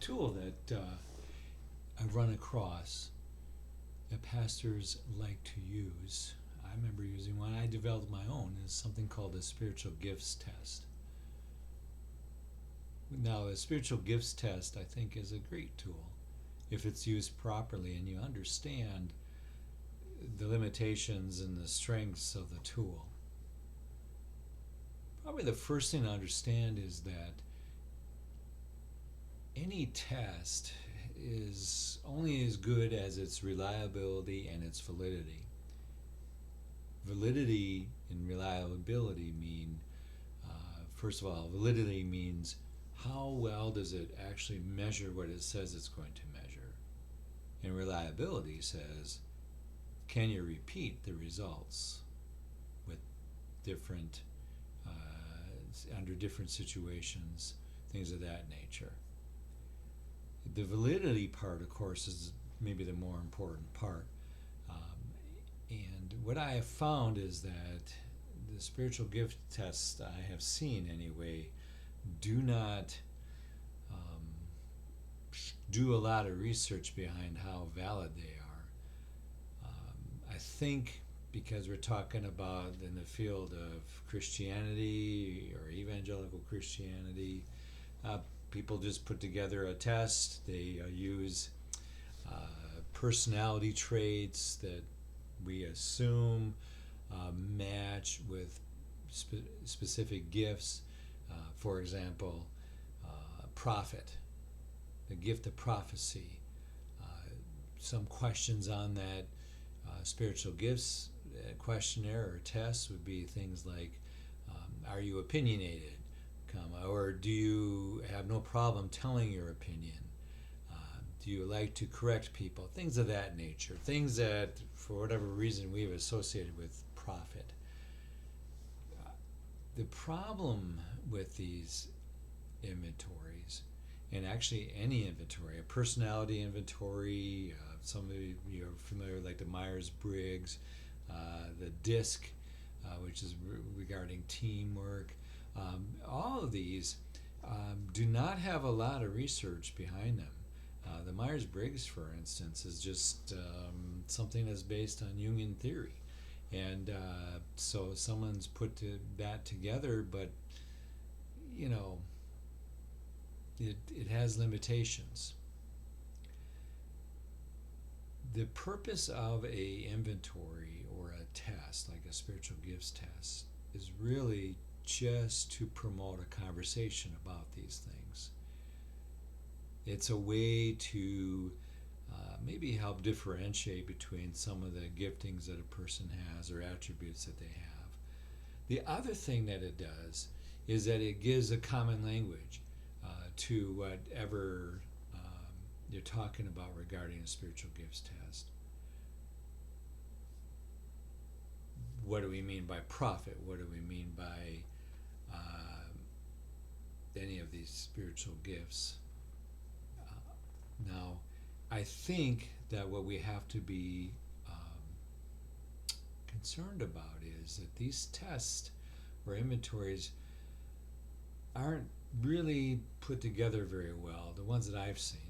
tool that I've run across that pastors like to use. I remember using one. I developed my own. It's something called a spiritual gifts test. Now, a spiritual gifts test, I think, is a great tool if it's used properly and you understand the limitations and the strengths of the tool. Probably the first thing to understand is that any test is only as good as its reliability and its validity. Validity and reliability mean, first of all, validity means how well does it actually measure what it says it's going to measure? And reliability says, can you repeat the results with different, under different situations, things of that nature. The validity part, of course, is maybe the more important part. And what I have found is that the spiritual gift tests I have seen anyway do not do a lot of research behind how valid they are. I think because we're talking about in the field of Christianity or evangelical Christianity, people just put together a test. They use personality traits that we assume match with specific gifts. For example, prophet, the gift of prophecy. Some questions on that spiritual gifts questionnaire or test would be things like, are you opinionated? Or do you have no problem telling your opinion? Do you like to correct people? Things of that nature. Things that, for whatever reason, we've associated with prophet. The problem with these inventories, and actually any inventory, a personality inventory, some of you are familiar with like the Myers-Briggs, the DISC, which is regarding teamwork. All of these do not have a lot of research behind them. The Myers-Briggs, for instance, is just something that's based on Jungian theory. And so someone's put that together, but, you know, it has limitations. The purpose of a inventory or a test, like a spiritual gifts test, is really just to promote a conversation about these things. It's a way to maybe help differentiate between some of the giftings that a person has or attributes that they have. The other thing that it does is that it gives a common language to whatever you're talking about regarding a spiritual gifts test. What do we mean by prophet? What do we mean by any of these spiritual gifts? Now, I think that what we have to be concerned about is that these tests or inventories aren't really put together very well, the ones that I've seen.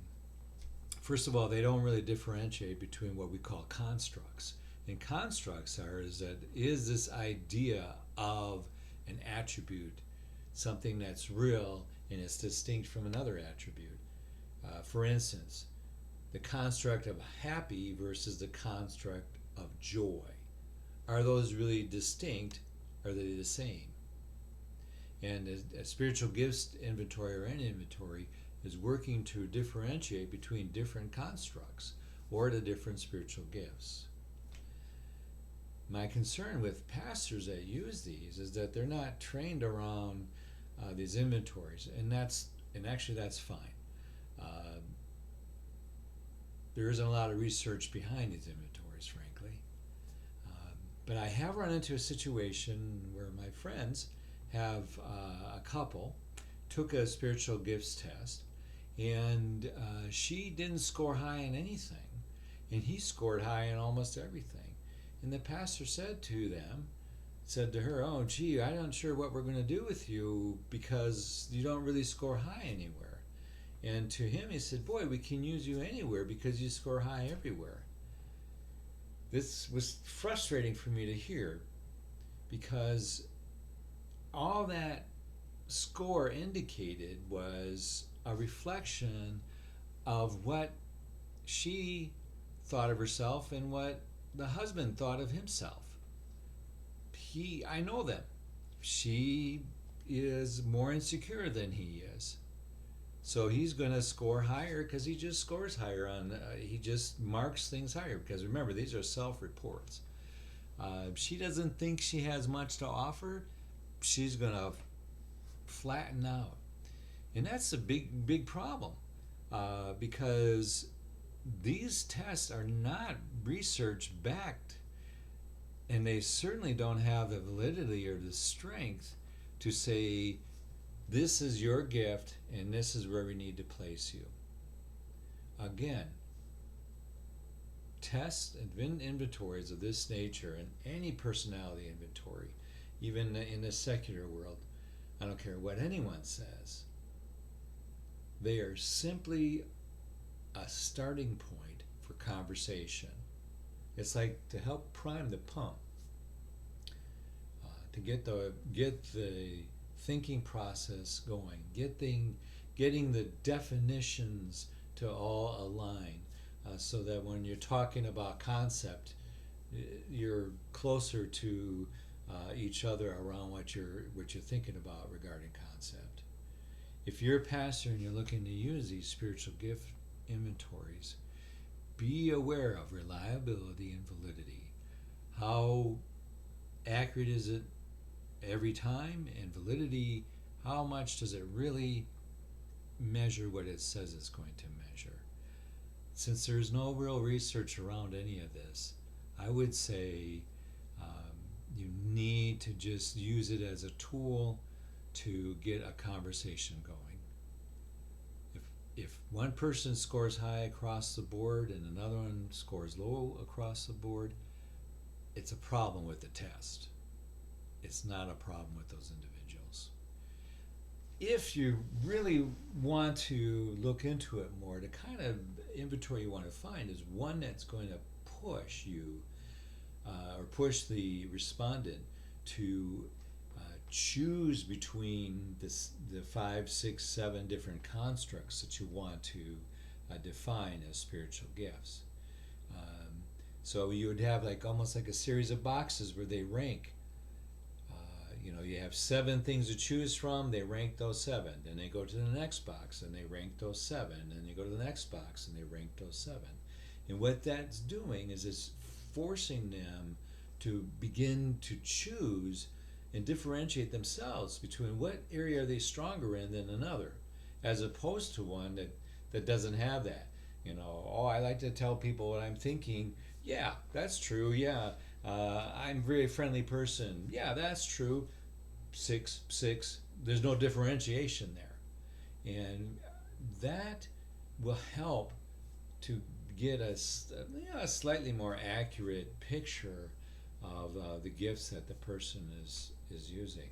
First of all, they don't really differentiate between what we call constructs. And constructs is this idea of an attribute, something that's real and it's distinct from another attribute. For instance, the construct of happy versus the construct of joy. Are those really distinct? Are they the same? And a spiritual gifts inventory or any inventory is working to differentiate between different constructs or the different spiritual gifts. My concern with pastors that use these is that they're not trained around these inventories, and actually that's fine. There isn't a lot of research behind these inventories, frankly. But I have run into a situation where my friends have a couple took a spiritual gifts test, and she didn't score high in anything, and he scored high in almost everything. And the pastor said to her, oh, gee, I'm not sure what we're going to do with you because you don't really score high anywhere. And to him, he said, "Boy, we can use you anywhere because you score high everywhere." This was frustrating for me to hear because all that score indicated was a reflection of what she thought of herself and what the husband thought of himself. I know them. She is more insecure than he is. So he's going to score higher because he just scores higher he just marks things higher. Because remember, these are self reports. She doesn't think she has much to offer. She's going to flatten out. And that's a big problem because these tests are not research backed, and they certainly don't have the validity or the strength to say this is your gift and this is where we need to place you. Again, tests and inventories of this nature and any personality inventory, even in the secular world, I don't care what anyone says, they are simply a starting point for conversation. It's like to help prime the pump, to get the thinking process going, getting the definitions to all align, so that when you're talking about concept, you're closer to each other around what you're thinking about regarding concept. If you're a pastor and you're looking to use these spiritual gift inventories, be aware of reliability and validity. How accurate is it every time? And validity, how much does it really measure what it says it's going to measure? Since there's no real research around any of this, I would say you need to just use it as a tool to get a conversation going. If one person scores high across the board and another one scores low across the board, it's a problem with the test. It's not a problem with those individuals. If you really want to look into it more, the kind of inventory you want to find is one that's going to push you or push the respondent to choose between the 5, 6, 7 different constructs that you want to define as spiritual gifts. So you would have almost like a series of boxes where they rank. You have 7 things to choose from, they rank those 7. Then they go to the next box and they rank those 7. Then you go to the next box and they rank those 7. And what that's doing is it's forcing them to begin to choose and differentiate themselves between what area are they stronger in than another, as opposed to one that doesn't have that. I like to tell people what I'm thinking. Yeah, that's true. Yeah, I'm a very friendly person. Yeah, that's true. 6, 6. There's no differentiation there, and that will help to get a slightly more accurate picture of the gifts that the person is using.